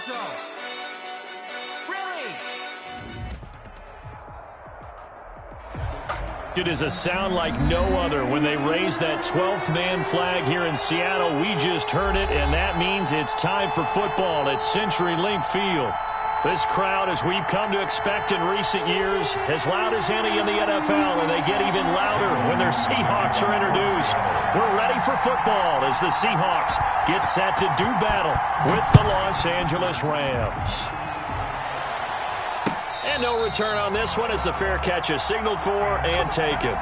so. Really? It is a sound like no other when they raise that 12th man flag here in Seattle. We just heard it, and that means it's time for football at CenturyLink Field. This crowd, as we've come to expect in recent years, as loud as any in the NFL, and they get even louder when their Seahawks are introduced. We're ready for football as the Seahawks get set to do battle with the Los Angeles Rams. And no return on this one as the fair catch is signaled for and taken.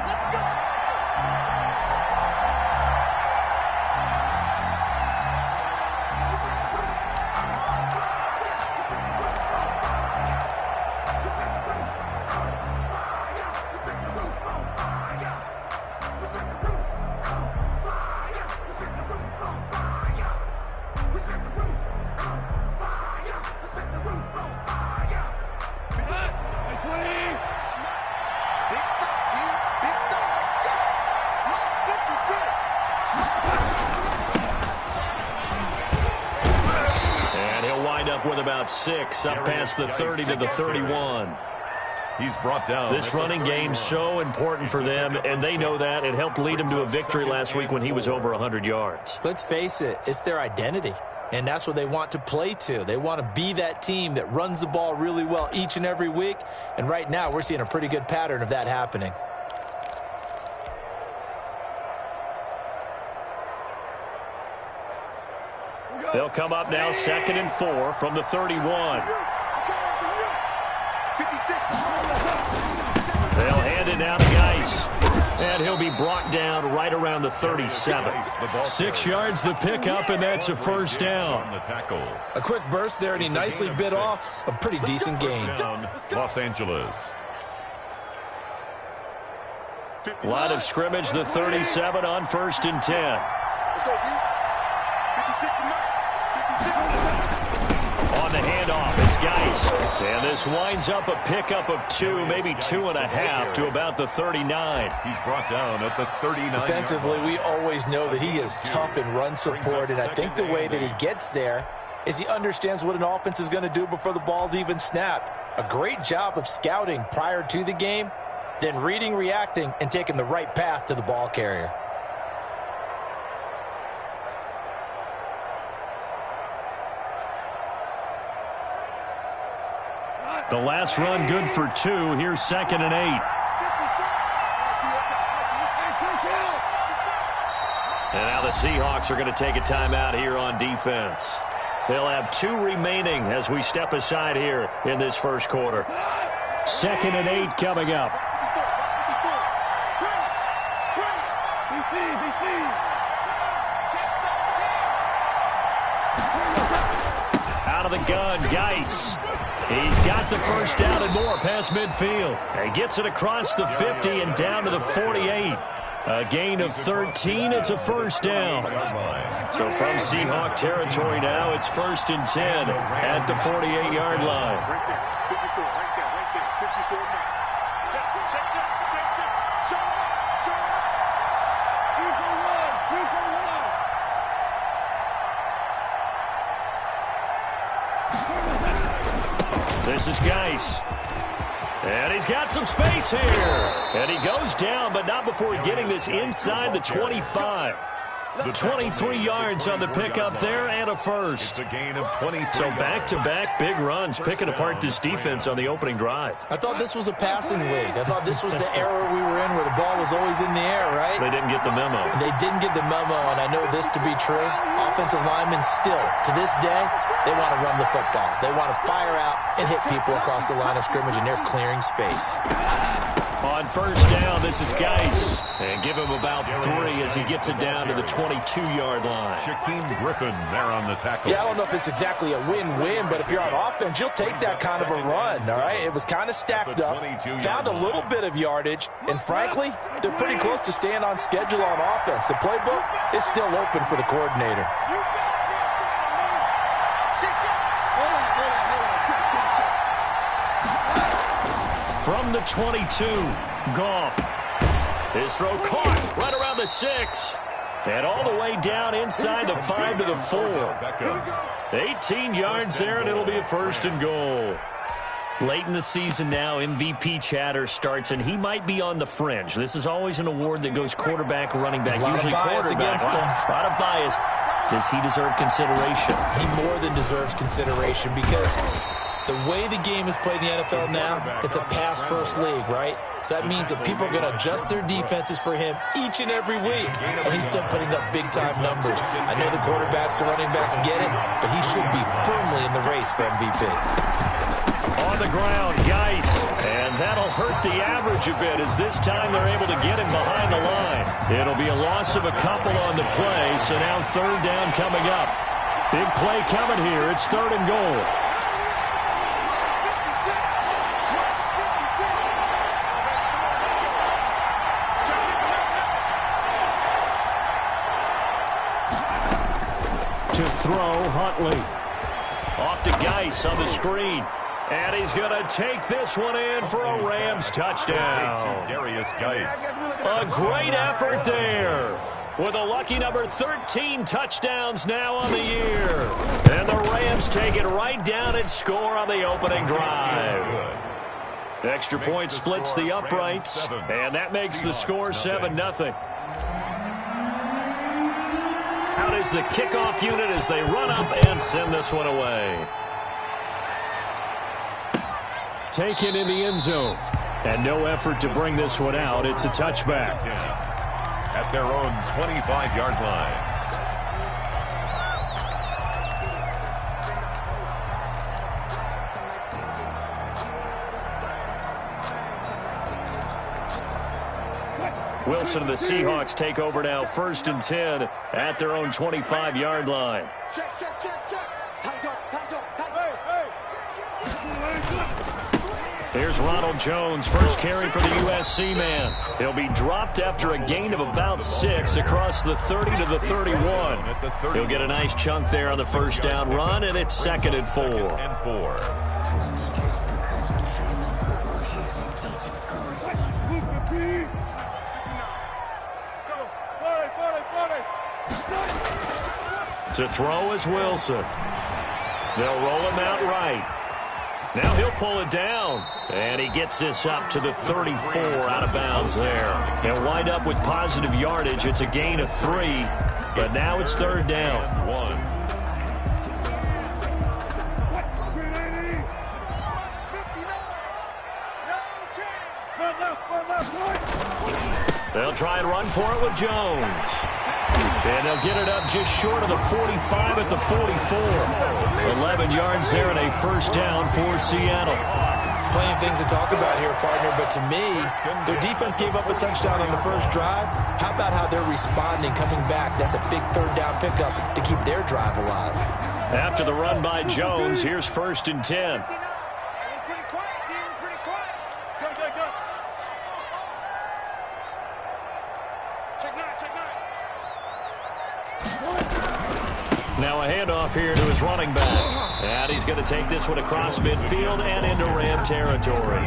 With about 6 up past the 30 to the 31. He's brought down. This running game's so important for them, and they know that. It helped lead him to a victory last week when he was over 100 yards. Let's face it, it's their identity, and that's what they want to play to. They want to be that team that runs the ball really well each and every week, and right now we're seeing a pretty good pattern of that happening. They'll come up now 2nd and 4 from the 31. They'll hand it now to Geis. And he'll be brought down right around the 37. 6 yards the pickup, and that's a first down. A quick burst there, and he nicely bit off a pretty decent gain. Los Angeles. Line of scrimmage, the 37 on 1st and 10. Let's go, D. 56 tonight. On the handoff, it's Geis. And this winds up a pickup of 2, maybe 2.5 to about the 39. He's brought down at the 39. Defensively, we always know that he is tough in run support, and I think the way that he gets there is he understands what an offense is going to do before the ball's even snapped. A great job of scouting prior to the game, then reading, reacting, and taking the right path to the ball carrier. The last run good for 2. Here's 2nd and 8. And now the Seahawks are going to take a timeout here on defense. They'll have 2 remaining as we step aside here in this first quarter. 2nd and 8 coming up. Out of the gun, Geis. He's got the first down and more past midfield. And gets it across the 50 and down to the 48. A gain of 13. It's a first down. So from Seahawk territory now, it's 1st and 10 at the 48-yard line. This is Geis. And he's got some space here. And he goes down, but not before getting this inside the 25. 23 yards on the pickup there and a first. It's a gain of 23. So back-to-back big runs, picking apart this defense on the opening drive. I thought this was a passing league. I thought this was the era we were in where the ball was always in the air, right? They didn't get the memo. They didn't get the memo, and I know this to be true. Offensive linemen still, to this day, they want to run the football. They want to fire out and hit people across the line of scrimmage, and they're clearing space. On first down, this is Geis. And give him about 3 as he gets it down to the 22-yard line. Shaquem Griffin there on the tackle. Yeah, I don't know if it's exactly a win-win, but if you're on offense, you'll take that kind of a run, all right? It was kind of stacked up, found a little bit of yardage, and frankly, they're pretty close to staying on schedule on offense. The playbook is still open for the coordinator. From the 22, Goff. His throw caught right around the 6. And all the way down inside the 5 to the 4. 18 yards there, and it'll be a 1st and goal. Late in the season now, MVP chatter starts, and he might be on the fringe. This is always an award that goes quarterback or running back. Usually quarterback. A lot of bias. Does he deserve consideration? He more than deserves consideration because the way the game is played in the NFL now, it's a pass-first league, right? So that means that people are going to adjust their defenses for him each and every week, and he's still putting up big-time numbers. I know the quarterbacks, the running backs get it, but he should be firmly in the race for MVP. On the ground, Geis, and that'll hurt the average a bit as this time they're able to get him behind the line. It'll be a loss of a couple on the play, so now 3rd down coming up. Big play coming here. It's 3rd and goal. To throw, Huntley. Off to Geis on the screen. And he's going to take this one in for a Rams touchdown. Darius Geis. A great effort there. With a lucky number 13 touchdowns now on the year. And the Rams take it right down and score on the opening drive. Extra point splits the uprights. And that makes the score 7-0. Out is the kickoff unit as they run up and send this one away. Taken in the end zone. And no effort to bring this one out. It's a touchback. At their own 25-yard line. Wilson and the Seahawks take over now, 1st and 10 at their own 25-yard line. Check, check, check, check. Tight up, tight up, tight up. Here's Ronald Jones, first carry for the USC man. He'll be dropped after a gain of about 6 across the 30 to the 31. He'll get a nice chunk there on the 1st down run, and it's 2nd and 4. To throw is Wilson. They'll roll him out right. Now he'll pull it down. And he gets this up to the 34 out of bounds there. He'll wind up with positive yardage. It's a gain of 3. But now it's 3rd down. They'll try and run for it with Jones. And they'll get it up just short of the 45 at the 44. 11 yards there and a 1st down for Seattle. Plenty of things to talk about here, partner, but to me, their defense gave up a touchdown on the 1st drive. How about how they're responding, coming back? That's a big 3rd down pickup to keep their drive alive. After the run by Jones, here's 1st and 10. Now a handoff here to his running back. And he's going to take this one across midfield and into Ram territory.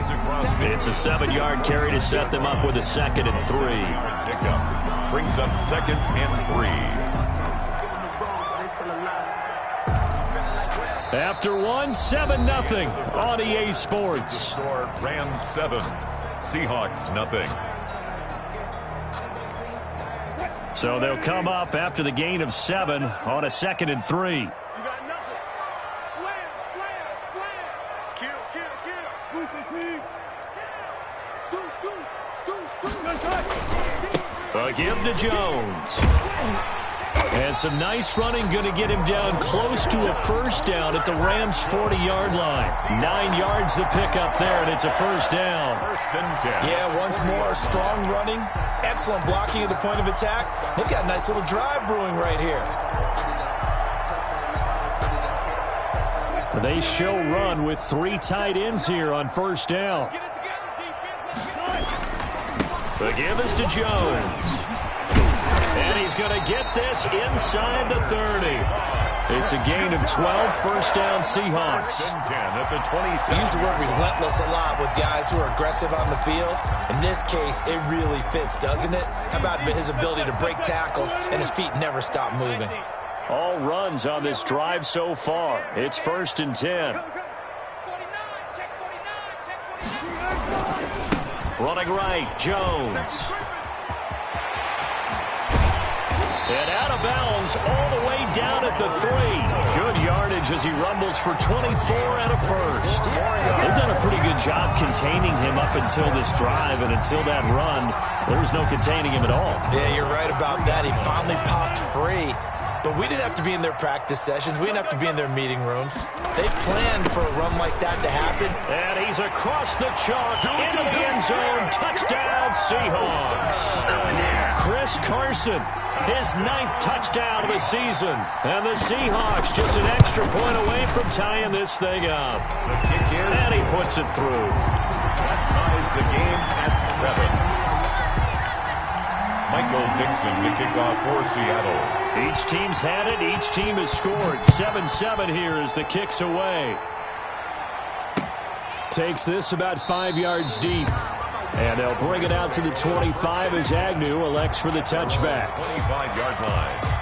It's a 7-yard carry to set them up with a 2nd and 3. Pickup brings up 2nd and 3. After 7-0 on EA Sports. Score Rams 7, Seahawks 0. So they'll come up after the gain of 7 on a 2nd and 3. You got nothing. Slam, slam, slam. Kill, kill, kill. Move the team. A give to Jones. And some nice running going to get him down close to a 1st down at the Rams' 40-yard line. 9 yards to pick up there, and it's a 1st down. 1st and 10. Yeah, once more, strong running, excellent blocking at the point of attack. They've got a nice little drive brewing right here. They show run with 3 tight ends here on 1st down. The give is to Jones. And he's going to get this inside the 30. It's a gain of 12, 1st down Seahawks. 1st and 10 at the 27. We use the word relentless a lot with guys who are aggressive on the field. In this case, it really fits, doesn't it? How about his ability to break tackles and his feet never stop moving? All runs on this drive so far. It's 1st and 10. Running right, Jones. And out of bounds all the way down at the 3. Good yardage as he rumbles for 24 and a first. They've done a pretty good job containing him up until this drive, and until that run, there was no containing him at all. Yeah, you're right about that. He finally popped free. But we didn't have to be in their practice sessions. We didn't have to be in their meeting rooms. They planned for a run like that to happen. And he's across the chalk into the end zone. Touchdown, Seahawks. Chris Carson, his 9th touchdown of the season. And the Seahawks just an extra point away from tying this thing up. And he puts it through. That ties the game at 7. Michael Dixon to kick off for Seattle. Each team's had it. Each team has scored. 7-7 here as the kick's away. Takes this about 5 yards deep. And they'll bring it out to the 25 as Agnew elects for the touchback. 25-yard line.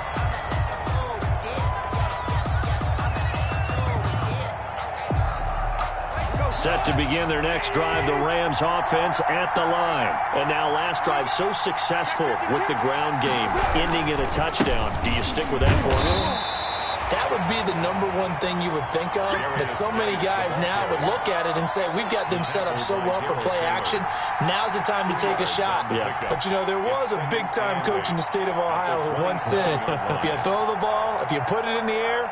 Set to begin their next drive, the Rams offense at the line. And now last drive so successful with the ground game, ending in a touchdown. Do you stick with that formula? That would be the #1 thing you would think of, that so many guys now would look at it and say, we've got them set up so well for play action. Now's the time to take a shot. Yeah. But, you know, there was a big-time coach in the state of Ohio who once said, if you throw the ball, if you put it in the air,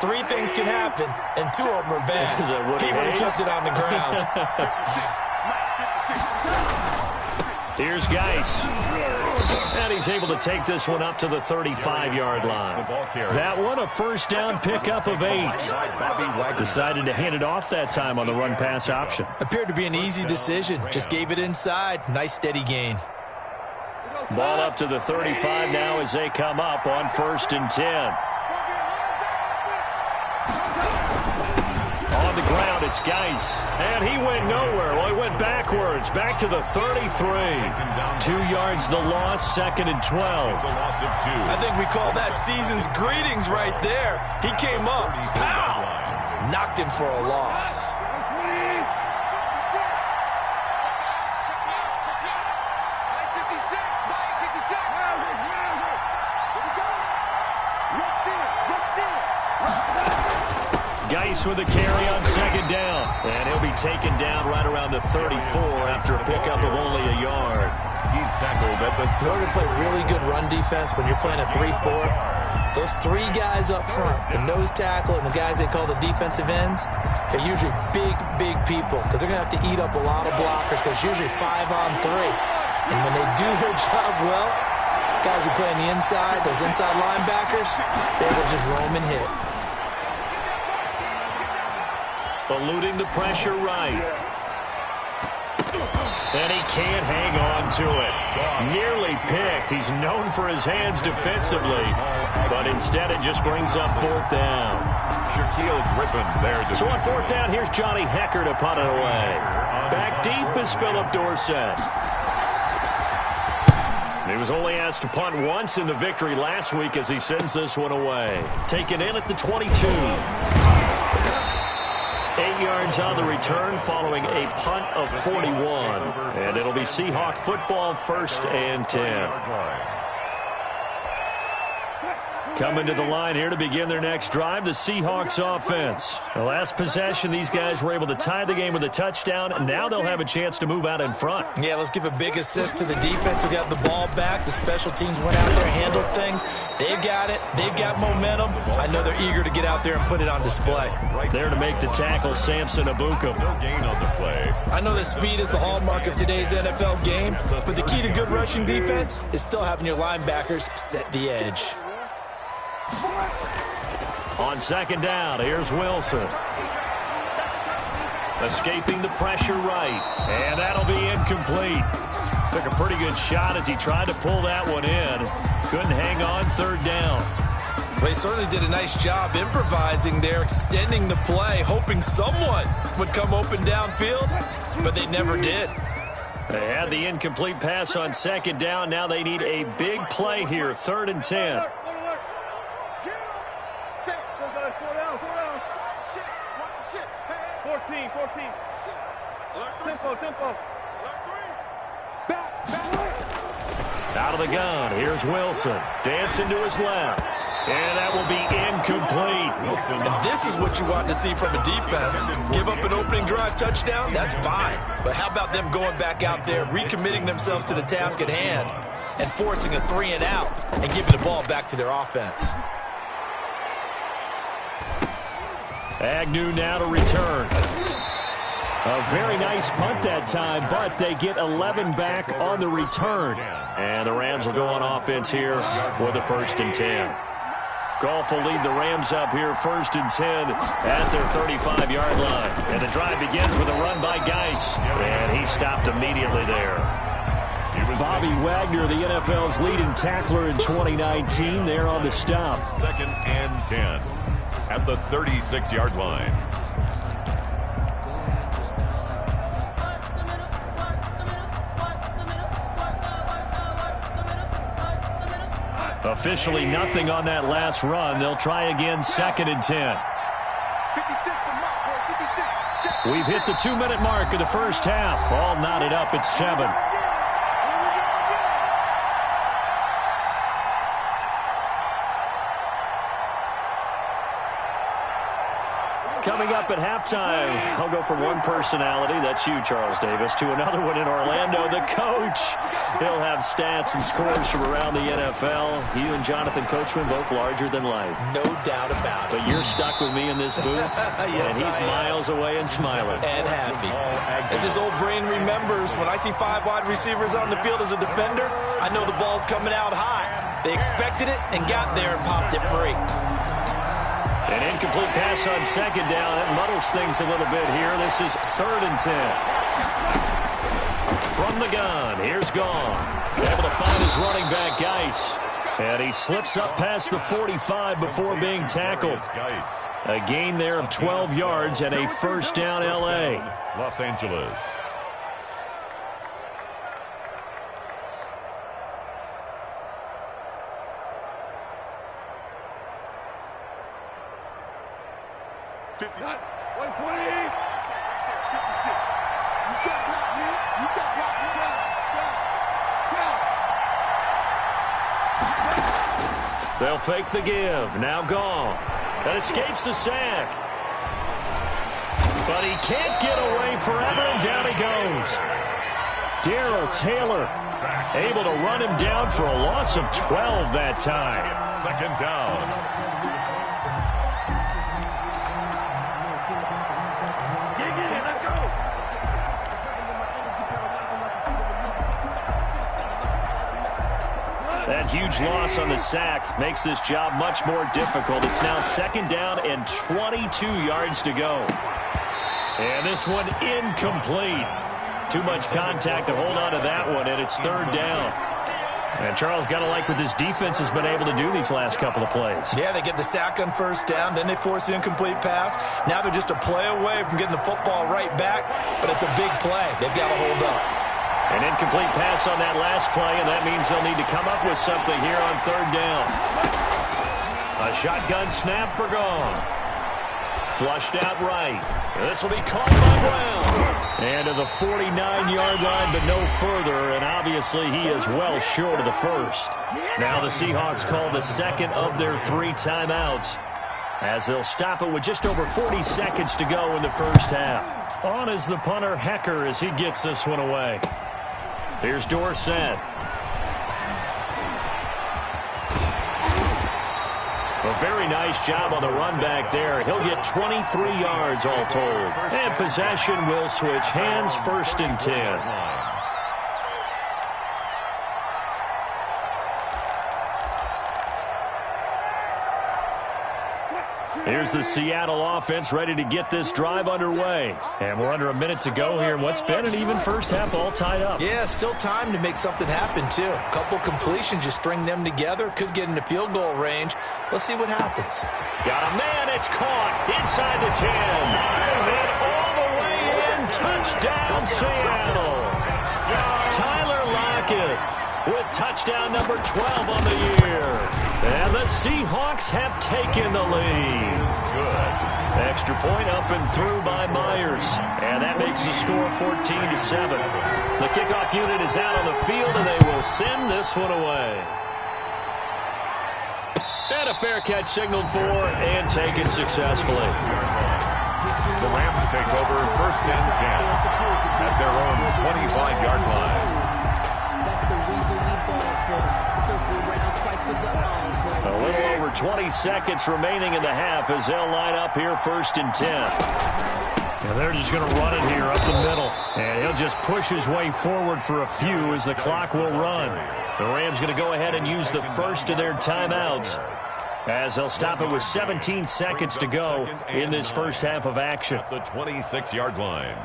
3 things can happen, and 2 of them are bad. He would have kept it on the ground. Here's Geis. And he's able to take this one up to the 35-yard line. That one, a first down pickup of 8. Decided to hand it off that time on the run-pass option. Appeared to be an easy decision. Just gave it inside. Nice steady gain. Ball up to the 35 now as they come up on 1st and 10. On the ground, it's Geis. And he went nowhere. Well, he went backwards. Back to the 33. 2 yards the loss, 2nd and 12. I think we call that season's greetings right there. He came up. Pow! Knocked him for a loss. Geis with a carry on 2nd down. And he'll be taken down right around the 34 after a pickup of only a yard. He's tackled at the... In order to play really good run defense when you're playing a 3-4, those 3 guys up front, the nose tackle and the guys they call the defensive ends, are usually big people because they're going to have to eat up a lot of blockers because it's usually 5 on 3. And when they do their job well, guys who play on the inside, those inside linebackers, they will just roam and hit. Eluding the pressure right. And he can't hang on to it. Nearly picked. He's known for his hands defensively. But instead it just brings up 4th down. Shaquille Griffin there. So on 4th down, here's Johnny Hecker to punt it away. Back deep is Philip Dorsett. He was only asked to punt once in the victory last week as he sends this one away. Taken in at the 22. 8 yards on the return following a punt of 41. And it'll be Seahawk football, 1st and 10. Coming to the line here to begin their next drive, the Seahawks offense. The last possession, these guys were able to tie the game with a touchdown, and now they'll have a chance to move out in front. Yeah, let's give a big assist to the defense who got the ball back. The special teams went out there and handled things. They've got it. They've got momentum. I know they're eager to get out there and put it on display. There to make the tackle, Samson Abuka. No gain on the play. I know that speed is the hallmark of today's NFL game, but the key to good rushing defense is still having your linebackers set the edge. On 2nd down, here's Wilson. Escaping the pressure right. And that'll be incomplete. Took a pretty good shot as he tried to pull that one in. Couldn't hang on 3rd down. They certainly did a nice job improvising there, extending the play, hoping someone would come open downfield, but they never did. They had the incomplete pass on 2nd down. Now they need a big play here, 3rd and 10. 14. Tempo. Out of the gun, here's Wilson. Dancing to his left. And that will be incomplete. And this is what you want to see from a defense. Give up an opening drive touchdown, that's fine. But how about them going back out there, recommitting themselves to the task at hand, and forcing a 3 and out, and giving the ball back to their offense. Agnew now to return. A very nice punt that time, but they get 11 back on the return. And the Rams will go on offense here with a 1st and 10. Goff will lead the Rams up here 1st and 10 at their 35-yard line. And the drive begins with a run by Geis. And he stopped immediately there. Bobby Wagner, the NFL's leading tackler in 2019, there on the stop. 2nd and 10 at the 36-yard line. Officially nothing on that last run. They'll try again 2nd and 10. We've hit the 2-minute mark of the first half. All knotted up at 7. Coming up at halftime, I'll go from one personality, that's you, Charles Davis, to another one in Orlando, the coach. He'll have stats and scores from around the NFL. You and Jonathan Coachman, both larger than life. No doubt about it. But you're stuck with me in this booth, yes, and he's miles away and smiling. And happy. As his old brain remembers, when I see 5 wide receivers on the field as a defender, I know the ball's coming out high. They expected it and got there and popped it free. An incomplete pass on 2nd down. That muddles things a little bit here. This is 3rd and 10. From the gun, here's Goff. Able to find his running back, Geis. And he slips up past the 45 before being tackled. A gain there of 12 yards and a 1st down, L.A. Los Angeles. They'll fake the give. Now Goff. That escapes the sack. But he can't get away forever, and down he goes. Darrell Taylor able to run him down for a loss of 12 that time. 2nd down. That huge loss on the sack makes this job much more difficult. It's now 2nd down and 22 yards to go. And this one incomplete. Too much contact to hold on to that one, and it's 3rd down. And Charles, got to like what this defense has been able to do these last couple of plays. Yeah, they get the sack on 1st down, then they force the incomplete pass. Now they're just a play away from getting the football right back, but it's a big play. They've got to hold up. An incomplete pass on that last play, and that means they'll need to come up with something here on 3rd down. A shotgun snap for Goff. Flushed out right. This will be caught by Brown. And to the 49-yard line, but no further, and obviously he is well short of the 1st. Now the Seahawks call the 2nd of their 3 timeouts, as they'll stop it with just over 40 seconds to go in the 1st half. On is the punter, Hecker, as he gets this one away. Here's Dorsett. A very nice job on the run back there. He'll get 23 yards all told. And possession will switch hands, 1st and 10. Here's the Seattle offense ready to get this drive underway. And we're under a minute to go here in what's been an even first half, all tied up. Yeah, still time to make something happen, too. A couple completions, you string them together, could get into field goal range. Let's see what happens. Got a man, it's caught inside the 10. And all the way in, touchdown Seattle. Tyler Lockett with touchdown number 12 on the year. And the Seahawks have taken the lead. Good. Extra point up and through by Myers. And that makes the score 14-7. The kickoff unit is out on the field, and they will send this one away. And a fair catch signaled for and taken successfully. The Rams take over 1st and 10 at their own 25-yard line. That's the reason we ball for. Circle round twice for the encore. A little over 20 seconds remaining in the half as they'll line up here 1st and 10. And they're just going to run it here up the middle. And he'll just push his way forward for a few as the clock will run. The Rams going to go ahead and use the first of their timeouts as they'll stop it with 17 seconds to go in this first half of action. At the 26-yard line.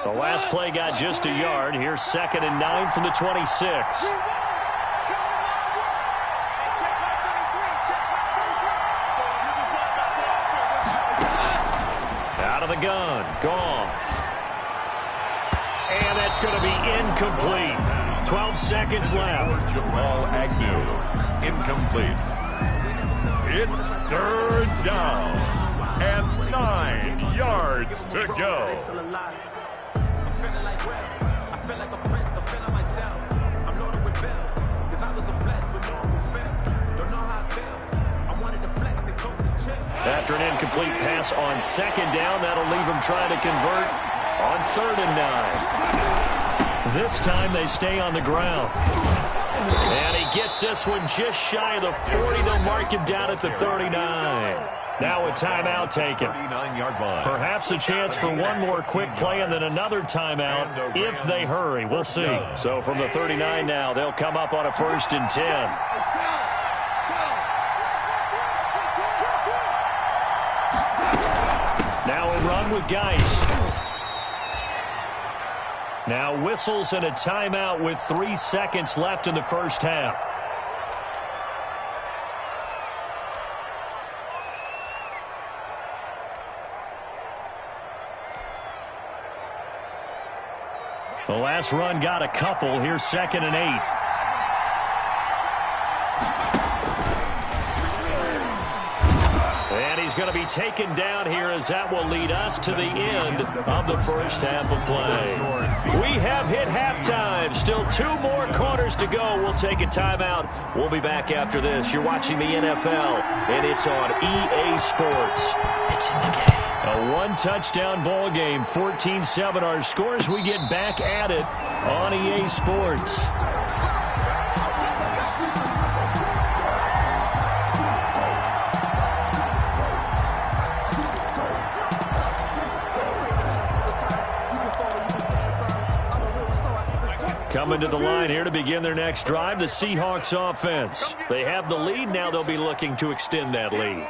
The last play got just a yard. Here's 2nd and 9 from the 26. Out of the gun. Goff. And that's going to be incomplete. 12 seconds left. Jamal Agnew. Incomplete. It's 3rd down. And 9 yards to go. Feeling like well, I feel like a prince, I'm feeling myself. I'm loaded with bills, cause I was a blessed with no respect. Don't know how it feels, I wanted to flex and go to the check. After an incomplete pass on 2nd down, that'll leave him trying to convert on 3rd and 9. This time they stay on the ground. And he gets this one just shy of the 40. They'll mark him down at the 39. Now a timeout taken. 39-yard line. Perhaps a chance for one more quick play and then another timeout if they hurry. We'll see. So from the 39 now, they'll come up on a 1st and 10. Now a run with Geis. Now whistles and a timeout with 3 seconds left in the first half. The last run got a couple. Here's 2nd and 8. And he's going to be taken down here as that will lead us to the end of the first half of play. We have hit halftime. Still 2 more quarters to go. We'll take a timeout. We'll be back after this. You're watching the NFL, and it's on EA Sports. It's in the game. A 1-touchdown ball game, 14-7 our scores. We get back at it on EA Sports. Coming to the line here to begin their next drive, the Seahawks offense. They have the lead. Now they'll be looking to extend that lead.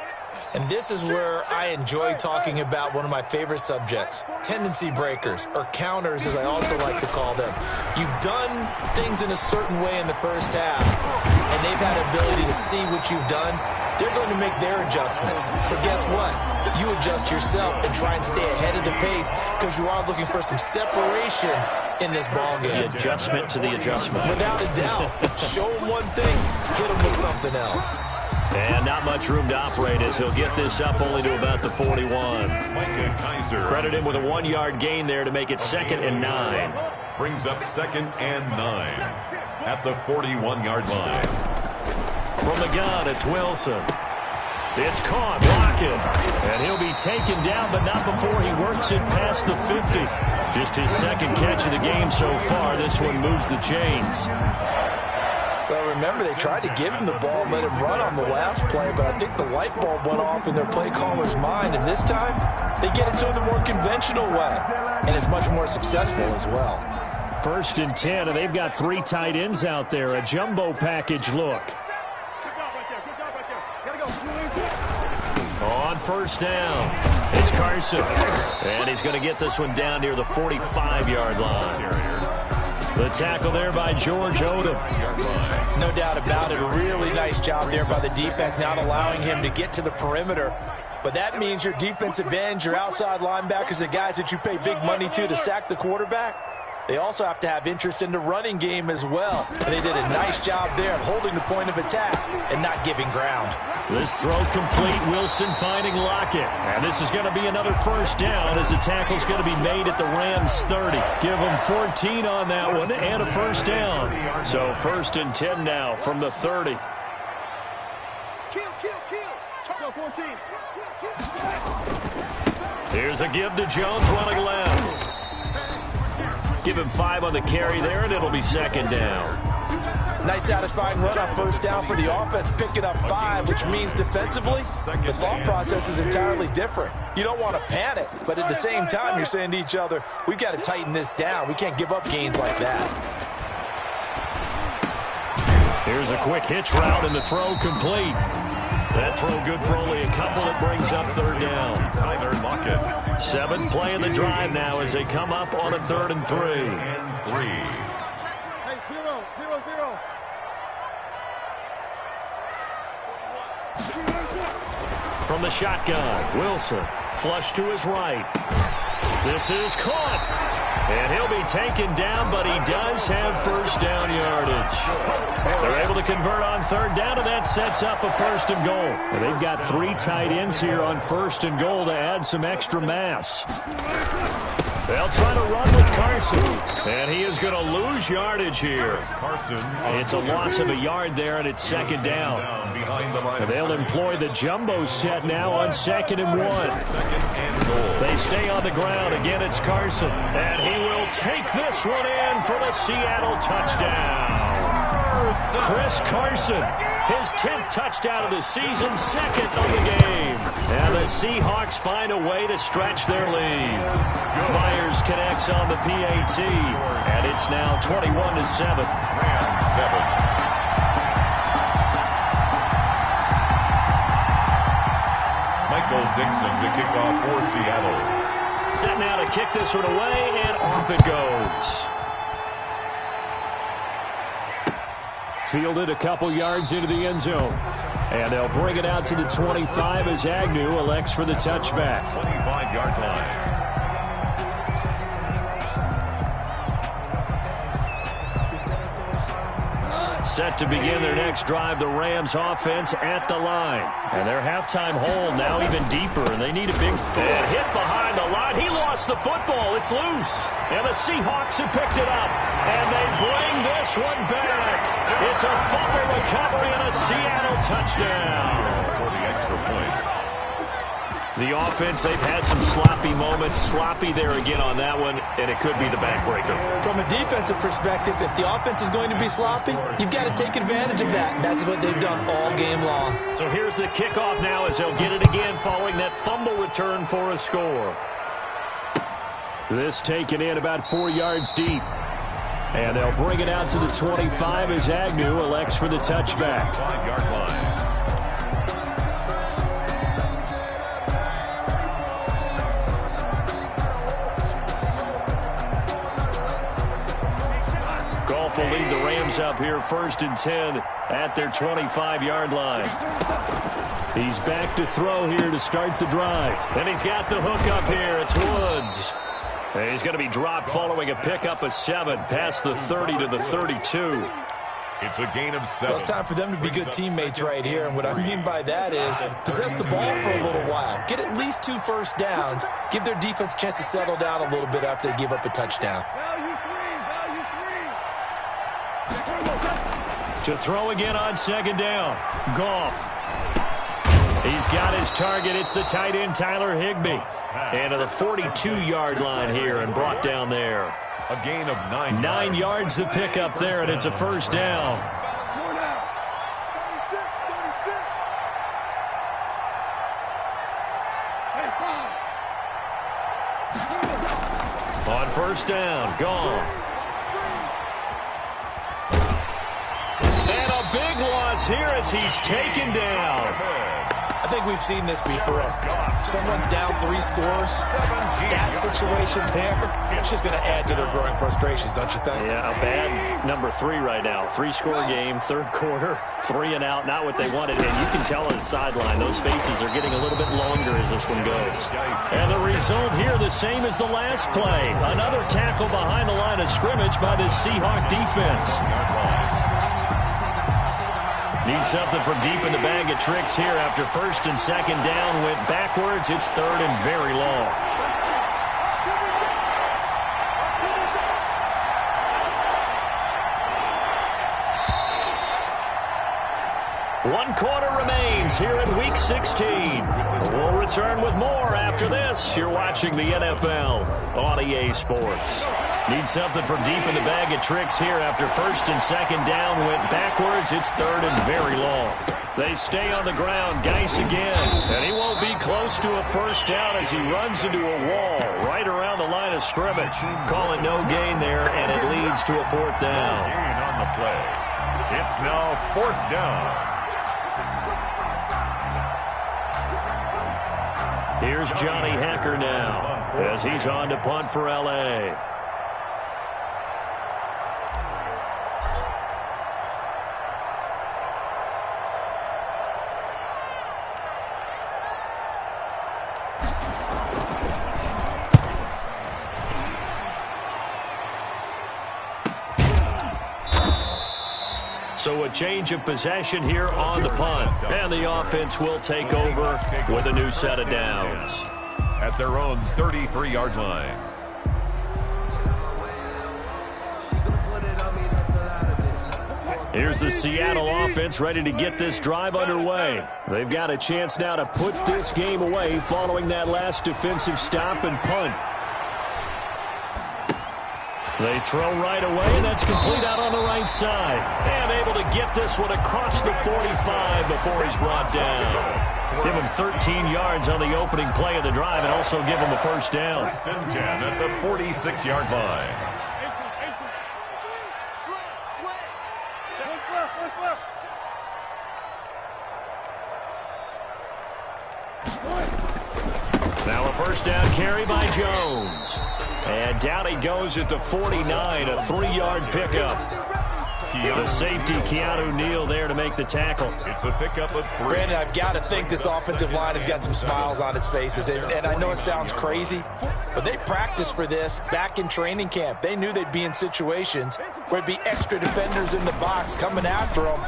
And this is where I enjoy talking about one of my favorite subjects, tendency breakers, or counters as I also like to call them. You've done things in a certain way in the first half, and they've had ability to see what you've done. They're going to make their adjustments. So guess what? You adjust yourself and try and stay ahead of the pace because you are looking for some separation in this ball game. The adjustment to the adjustment. Without a doubt. Show them one thing, hit them with something else. And not much room to operate as he'll get this up only to about the 41. Credit him with a 1-yard gain there to make it 2nd and 9. Brings up 2nd and 9 at the 41-yard line. From the gun, it's Wilson. It's caught, blocking. And he'll be taken down, but not before he works it past the 50. Just his 2nd catch of the game so far. This one moves the chains. Well, remember, they tried to give him the ball and let him run on the last play, but I think the light bulb went off in their play caller's mind, and this time they get it to him the more conventional way, and it's much more successful as well. 1st and 10, and they've got 3 tight ends out there, a jumbo package look. On 1st down, it's Carson, and he's going to get this one down near the 45-yard line. The tackle there by George Odom. No doubt about it. A really nice job there by the defense, not allowing him to get to the perimeter. But that means your defensive ends, your outside linebackers, the guys that you pay big money to sack the quarterback, they also have to have interest in the running game as well. And they did a nice job there of holding the point of attack and not giving ground. This throw complete. Wilson finding Lockett. And this is going to be another first down as the tackle's going to be made at the Rams 30. Give them 14 on that one and a first down. So 1st and 10 now from the 30. Here's a give to Jones running left. Give him 5 on the carry there, and it'll be 2nd down. Nice satisfying run on 1st down for the offense, picking up 5, which means defensively, the thought process is entirely different. You don't want to panic, but at the same time, you're saying to each other, we've got to tighten this down. We can't give up gains like that. Here's a quick hitch route, and the throw complete. That throw good for only a couple. It brings up 3rd down. Tyler Lockett. 7th play in the drive now as they come up on a 3rd and 3. Hey, 0, 0, 0. From the shotgun, Wilson flush to his right. This is caught. And he'll be taken down, but he does have 1st down yardage. They're able to convert on 3rd down, and that sets up a 1st and goal. And they've got 3 tight ends here on 1st and goal to add some extra mass. They'll try to run with Carson, and he is going to lose yardage here. Carson. It's a loss of a yard there, and it's 2nd down. And they'll employ the jumbo set now on 2nd and 1. They stay on the ground. Again, it's Carson, and he will take this one in for the Seattle touchdown. Chris Carson, his 10th touchdown of the season, 2nd of the game. And the Seahawks find a way to stretch their lead. Myers connects on the PAT, and it's now 21-7. Rams 7. Michael Dixon to kick off for Seattle. Set now to kick this one away, and off it goes. Fielded a couple yards into the end zone. And they'll bring it out to the 25 as Agnew elects for the touchback. 25-yard line. Set to begin their next drive, the Rams offense at the line. And their halftime hole now even deeper, and they need a big hit behind the line. He lost the football. It's loose. And the Seahawks have picked it up. And they bring this one back. It's a fumble recovery and a Seattle touchdown. For the extra point. The offense, they've had some sloppy moments. Sloppy there again on that one, and it could be the backbreaker. From a defensive perspective, if the offense is going to be sloppy, you've got to take advantage of that. And that's what they've done all game long. So here's the kickoff now as they'll get it again following that fumble return for a score. This taken in about 4 yards deep. And they'll bring it out to the 25 as Agnew elects for the touchback. 5-yard line. Will lead the Rams up here 1st and 10 at their 25-yard line. He's back to throw here to start the drive. And he's got the hook up here. It's Woods. And he's going to be dropped following a pickup of 7 past the 30 to the 32. It's a gain of 7. Well, it's time for them to be good teammates right here. And what I mean by that is possess the ball for a little while. Get at least 2 first downs. Give their defense a chance to settle down a little bit after they give up a touchdown. To throw again on 2nd down. Goff. He's got his target. It's the tight end, Tyler Higbee. And to the 42-yard line here and brought down there. A gain of 9. 9 yards to pick up there, and it's a first down. 36. On 1st down, Goff. And a big loss here as he's taken down. I think we've seen this before. If someone's down 3 scores, that situation there, it's just going to add to their growing frustrations, don't you think? Yeah, a bad number 3 right now. 3-score game, third quarter, 3 and out, not what they wanted. And you can tell on the sideline, those faces are getting a little bit longer as this one goes. And the result here, the same as the last play. Another tackle behind the line of scrimmage by the Seahawk defense. Need something from deep in the bag of tricks here after first and second down went backwards. It's third and very long. One quarter remains here in Week 16. We'll return with more after this. You're watching the NFL on EA Sports. Need something from deep in the bag of tricks here after first and second down went backwards. It's third and very long. They stay on the ground. Geis again. And he won't be close to a first down as he runs into a wall right around the line of scrimmage. Calling no gain there, and it leads to a fourth down. Gain on the play. It's now fourth down. Here's Johnny Hacker now as he's on to punt for L.A. So a change of possession here on the punt. And the offense will take over with a new set of downs. At their own 33-yard line. Here's the Seattle offense ready to get this drive underway. They've got a chance now to put this game away following that last defensive stop and punt. They throw right away, and that's complete out on the right side. And able to get this one across the 45 before he's brought down. Give him 13 yards on the opening play of the drive and also give him a first down. First and 10 at the 46-yard line. Now a first down carry by Jones. And down he goes at the 49, a 3-yard pickup. The safety, Keanu Neal, there to make the tackle. It's a pickup of 3. Brandon, I've got to think this offensive line has got some smiles on its faces. And I know it sounds crazy, but they practiced for this back in training camp. They knew they'd be in situations where it'd be extra defenders in the box coming after them,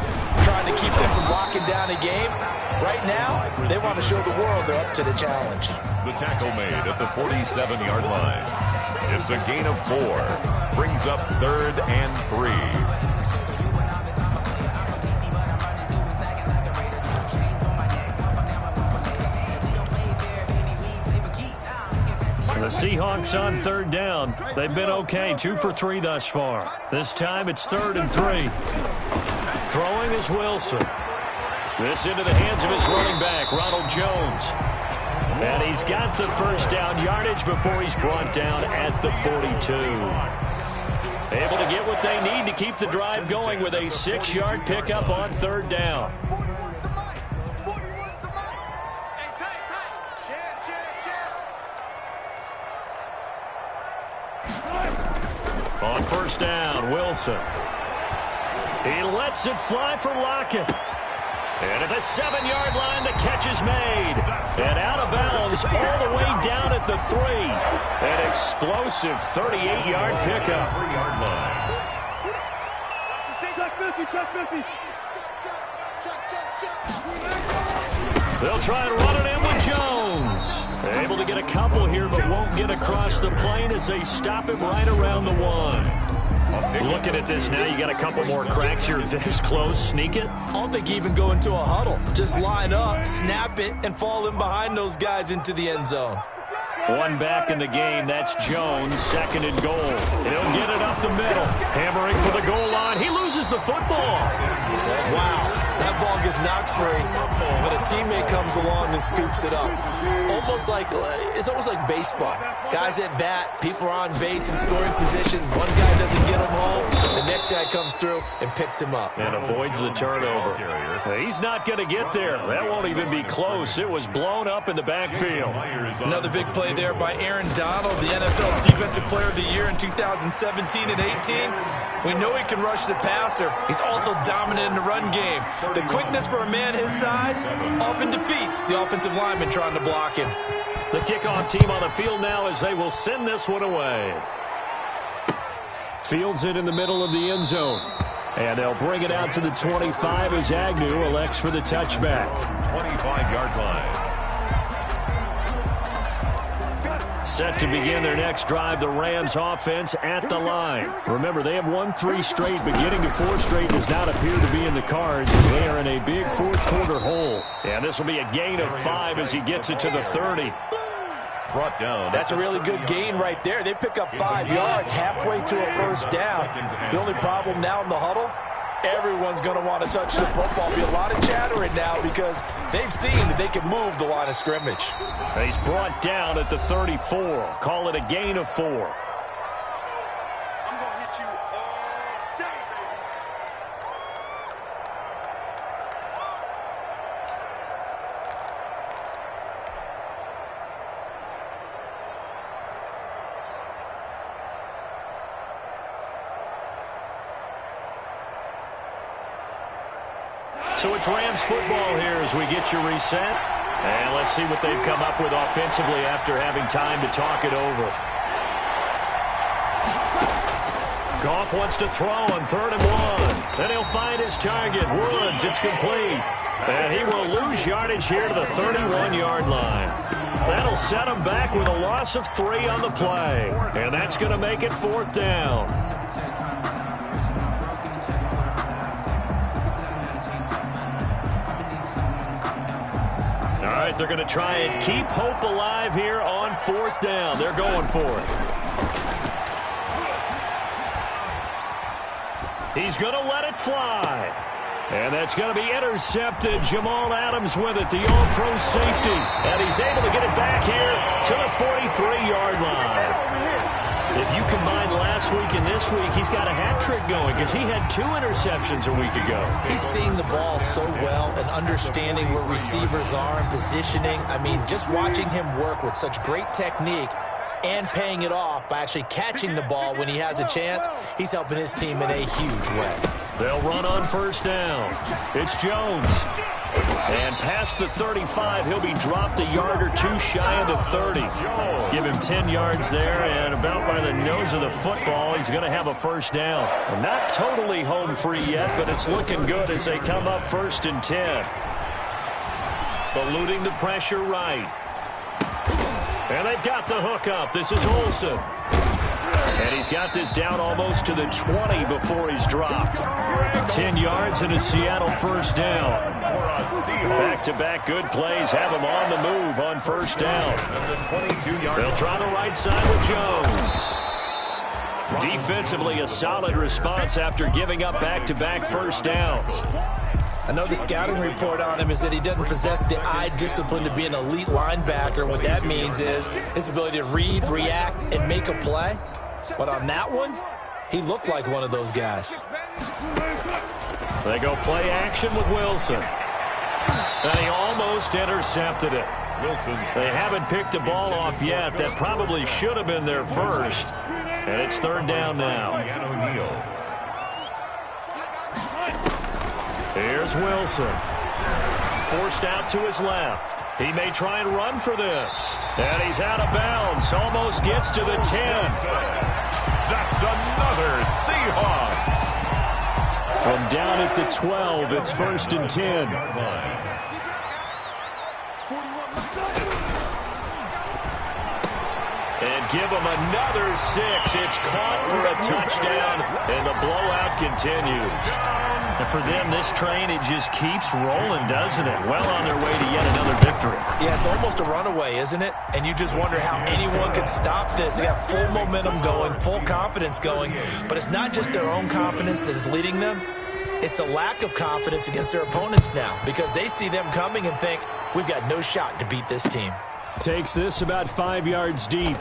trying to keep them from locking down a game. Right now, they want to show the world they're up to the challenge. The tackle made at the 47-yard line. It's a gain of 4. Brings up third and 3. The Seahawks on third down. They've been okay, 2 for 3 thus far. This time it's third and 3. Throwing is Wilson. This into the hands of his running back, Ronald Jones. And he's got the first down yardage before he's brought down at the 42. Able to get what they need to keep the drive going with a 6-yard pickup on third down. On first down, Wilson. He lets it fly for Lockett. And at the 7-yard line, the catch is made. And out of bounds all the way down at the 3. An explosive 38-yard pickup. 3-yard line. They'll try and run it in with Jones. Able to get a couple here, but won't get across the plane as they stop him right around the 1. Looking at this now, you got a couple more cracks here this close. Sneak it. I don't think you even go into a huddle. Just line up, snap it, and fall in behind those guys into the end zone. One back in the game. That's Jones, second and goal. He'll get it up the middle. Hammering for the goal line. He loses the football. Wow. That ball gets knocked free, but a teammate comes along and scoops it up. It's almost like baseball. Guys at bat, people are on base in scoring position. One guy doesn't get him home. The next guy comes through and picks him up. And avoids the turnover. He's not going to get there. That won't even be close. It was blown up in the backfield. Another big play there by Aaron Donald, the NFL's Defensive Player of the Year in 2017 and 18. We know he can rush the passer. He's also dominant in the run game. The quickness for a man his size often defeats the offensive lineman trying to block him. The kickoff team on the field now as they will send this one away. Fields it in the middle of the end zone. And they'll bring it out to the 25 as Agnew elects for the touchback. 25-yard line. Set to begin their next drive, the Rams offense at the line. Remember, they have won 3 straight, but getting to 4 straight does not appear to be in the cards. They are in a big fourth-quarter hole. And this will be a gain of 5 as he gets it to the 30. Brought down. That's a really good gain right there. They pick up 5 yards halfway to a first down. The only problem now in the huddle, everyone's going to want to touch the football. Be a lot of chattering now because they've seen that they can move the line of scrimmage. He's brought down at the 34. Call it a gain of 4. I'm going to hit you all day, baby. So it's Rams football here as we get you reset. And let's see what they've come up with offensively after having time to talk it over. Goff wants to throw on 3rd and 1. Then he'll find his target. Woods, it's complete. And he will lose yardage here to the 31-yard line. That'll set him back with a loss of 3 on the play. And that's going to make it 4th down. All right, they're going to try and keep hope alive here on 4th down. They're going for it. He's going to let it fly. And that's going to be intercepted. Jamal Adams with it, the all-pro safety. And he's able to get it back here to the 43-yard line. If you combine last week and this week, he's got a hat trick going because he had 2 interceptions a week ago. He's seeing the ball so well and understanding where receivers are and positioning. I mean, just watching him work with such great technique and paying it off by actually catching the ball when he has a chance, he's helping his team in a huge way. They'll run on 1st down. It's Jones. And past the 35, he'll be dropped a yard or 2 shy of the 30. Give him 10 yards there, and about by the nose of the football, he's going to have a 1st down. Well, not totally home free yet, but it's looking good as they come up 1st and 10. Eluding the pressure right. And they've got the hook up. This is Olsen. And he's got this down almost to the 20 before he's dropped. 10 yards and a Seattle 1st down. Back-to-back good plays have him on the move on 1st down. They'll try the right side with Jones. Defensively, a solid response after giving up back-to-back 1st downs. I know the scouting report on him is that he doesn't possess the eye discipline to be an elite linebacker. What that means is his ability to read, react, and make a play. But on that one, he looked like one of those guys. They go play action with Wilson. And he almost intercepted it. They haven't picked a ball off yet. That probably should have been their first. And it's 3rd down now. Here's Wilson. Forced out to his left. He may try and run for this. And he's out of bounds. Almost gets to the 10. That's another Seahawks. From down at the 12, it's 1st and 10. And give him another 6. It's caught for a touchdown, and the blowout continues. And for them, this train, it just keeps rolling, doesn't it? Well on their way to yet another victory. Yeah, it's almost a runaway, isn't it? And you just wonder how anyone could stop this. They got full momentum going, full confidence going. But it's not just their own confidence that is leading them. It's the lack of confidence against their opponents now because they see them coming and think, we've got no shot to beat this team. Takes this about 5 yards deep.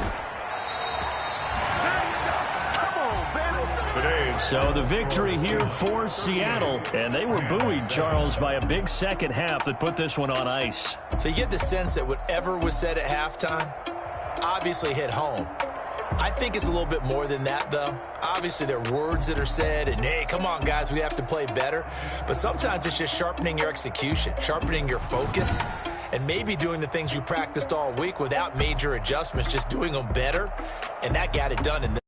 So the victory here for Seattle, and they were buoyed, Charles, by a big second half that put this one on ice. So you get the sense that whatever was said at halftime obviously hit home. I think it's a little bit more than that, though. Obviously, there are words that are said, and, hey, come on, guys, we have to play better. But sometimes it's just sharpening your execution, sharpening your focus, and maybe doing the things you practiced all week without major adjustments, just doing them better, and that got it done in this.